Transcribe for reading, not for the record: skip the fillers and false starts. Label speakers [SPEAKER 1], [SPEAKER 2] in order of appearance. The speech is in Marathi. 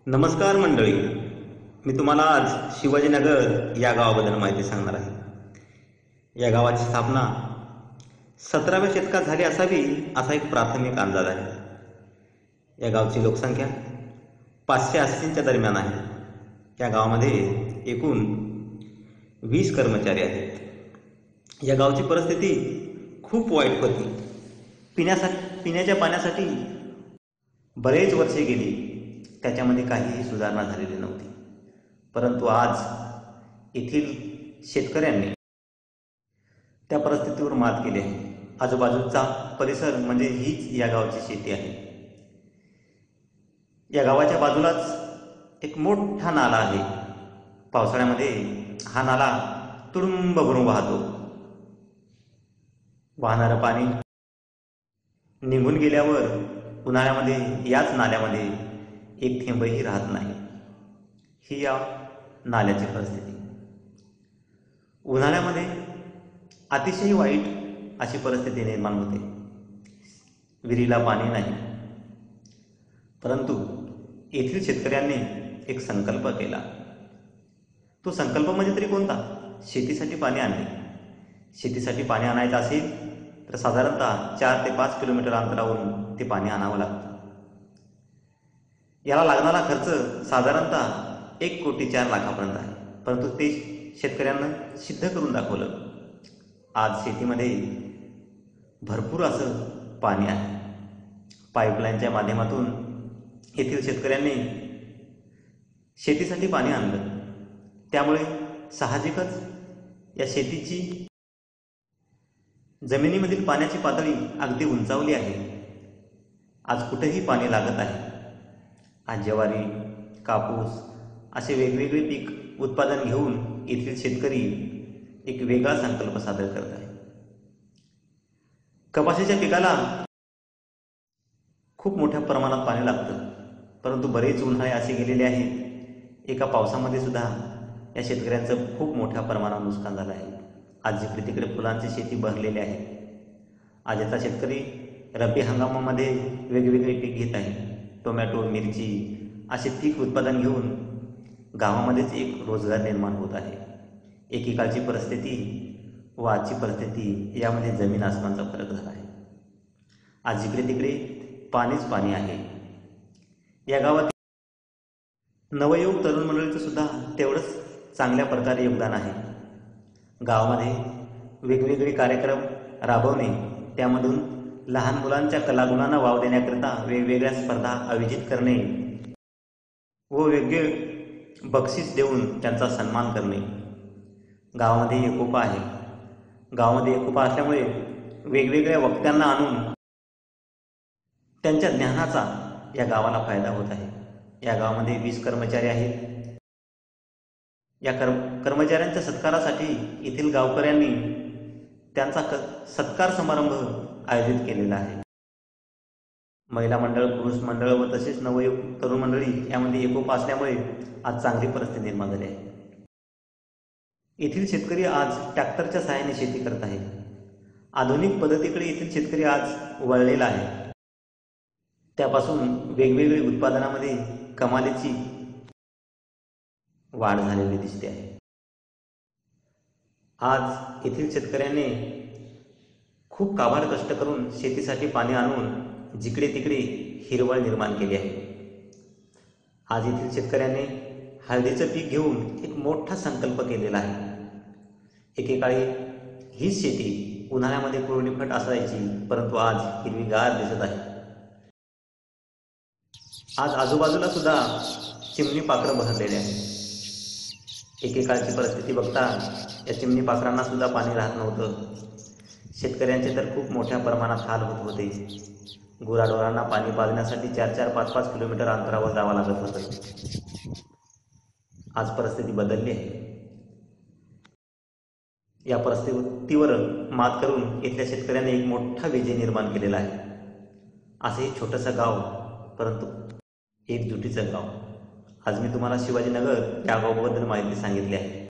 [SPEAKER 1] नमस्कार मंडळी. मी तुम्हाला आज शिवाजीनगर या गावाबद्दल माहिती सांगणार आहे. या गावाची स्थापना 17व्या शतकात झाली असावी असा एक प्राथमिक अंदाज आहे. या गावची लोकसंख्या 580च्या दरम्यान आहे. या गावामध्ये एकूण 20 कर्मचारी आहेत. या गावची परिस्थिती खूप वाईट होती. पिण्याच्या पाण्यासाठी बरेच वर्षे गेली, त्याच्यामध्ये काहीही सुधारणा झालेली नव्हती. परंतु आज येथील शेतकऱ्यांनी त्या परिस्थितीवर मात केली आहे. आजूबाजूचा परिसर म्हणजे हीच या गावाची शेती आहे. या गावाच्या बाजूलाच एक मोठा नाला आहे. पावसाळ्यामध्ये हा नाला तुडुंब भरून वाहतो. वाहणारं पाणी निघून गेल्यावर उन्हाळ्यामध्ये याच नाल्यामध्ये एक थेंबही राहत नाही. ही या नाल्याची परिस्थिती. उन्हाळ्यामध्ये अतिशय वाईट अशी परिस्थिती निर्माण होते. विहिरीला पाणी नाही. परंतु येथील शेतकऱ्यांनी एक संकल्प केला. तो संकल्प म्हणजे तरी कोणता? शेतीसाठी पाणी आणणे. शेतीसाठी पाणी आणायचं असेल तर साधारणतः 4 ते 5 किलोमीटर अंतरावरून ते पाणी आणावं लागतं. याला लागणारा खर्च साधारणतः 1,04,00,000 आहे. परंतु ते शेतकऱ्यांना सिद्ध करून दाखवलं. आज शेतीमध्ये भरपूर असं पाणी आहे. पाईपलाईनच्या माध्यमातून येथील शेतकऱ्यांनी शेतीसाठी पाणी आणलं. त्यामुळे साहजिकच या शेतीची जमिनीमधील पाण्याची पातळी अगदी उंचावली आहे. आज कुठेही पाणी लागत आहे. आज ज्वारी, कापूस असे वेगवेगळे पीक उत्पादन घेऊन येथील शेतकरी एक वेगळा संकल्प सादर करत आहे. कपाशीच्या पिकाला खूप मोठ्या प्रमाणात पाणी लागतं. परंतु बरेच उन्हाळे असे गेलेले आहेत. एका पावसामध्ये सुद्धा या शेतकऱ्यांचं खूप मोठ्या प्रमाणात नुकसान झालं आहे. आज जिकडे तिकडे फुलांची शेती भरलेली आहे. आज याचा शेतकरी रब्बी हंगामामध्ये वेगवेगळे पीक घेत आहे. टोमॅटो, मिरची असे पीक उत्पादन घेऊन गावामध्येच एक रोजगार निर्माण होत आहे. एकेकाळची परिस्थिती व आजची परिस्थिती यामध्ये जमीन आसमानचा फरक झाला आहे. आज जिकडे तिकडे पाणीच पाणी आहे. या गावात नवयुवक तरुण मंडळीचं सुद्धा तेवढंच चांगल्या प्रकारे योगदान आहे. गावामध्ये वेगवेगळे कार्यक्रम राबवणे, त्यामधून लहान मुलांच्या कलागुणांना वाव देण्याकरिता वेगवेगळ्या स्पर्धा आयोजित करणे व वेगळे बक्षीस देऊन त्यांचा सन्मान करणे. गावामध्ये एकोपा आहे. गावामध्ये एकोपा असल्यामुळे वेगवेगळ्या वक्त्यांना आणून त्यांच्या ज्ञानाचा या गावाला फायदा होत आहे. या गावामध्ये 20 कर्मचारी आहेत. या कर्मचाऱ्यांच्या सत्कारासाठी येथील गावकऱ्यांनी त्यांचा सत्कार समारंभ आयोजित केलेला आहे. महिला मंडळ, पुरुष मंडळ व तसेच नवयुवक तरुण मंडळी यामध्ये एकोपा असल्यामुळे आज चांगली परिस्थिती निर्माण झाली आहे. येथील शेतकरी आज ट्रॅक्टरच्या सहाय्याने शेती करत आहे. आधुनिक पद्धतीकडे येथील शेतकरी आज वळलेला आहे. त्यापासून वेगवेगळी उत्पादनामध्ये कमालीची वाढ झालेली दिसते आहे. आज येथील शेतकऱ्यांनी खूप काबाड कष्ट करून शेतीसाठी पाणी आणून जिकडे तिकडे हिरवळ निर्माण केली आहे. आज येथील शेतकऱ्यांनी हळदीचं पीक घेऊन एक मोठा संकल्प केलेला आहे. एकेकाळी हीच शेती उन्हाळ्यामध्ये कोरडीफट असायची, परंतु आज हिरवीगार दिसत आहे. आज आजूबाजूला सुद्धा चिमणी पाखरं बहरलेले आहे. एकेकाळची परिस्थिती बघता या चिमणी पाखरांना सुद्धा पाणी राहत नव्हतं. शेतकऱ्यांचे तर खूप मोठ्या प्रमाणात हाल होत होते. गुराढोरांना पाणी पाजण्यासाठी 4-4, 5-5 किलोमीटर अंतरावर जावं लागत होतं. आज परिस्थिती बदलली आहे. या परिस्थितीवर मात करून इथल्या शेतकऱ्यांनी एक मोठा विजय निर्माण केलेला आहे. असं हे छोटंसं गाव, परंतु एकजुटीचं गाव. आज मी तुम्हाला शिवाजीनगर या गावाबद्दल माहिती सांगितली आहे.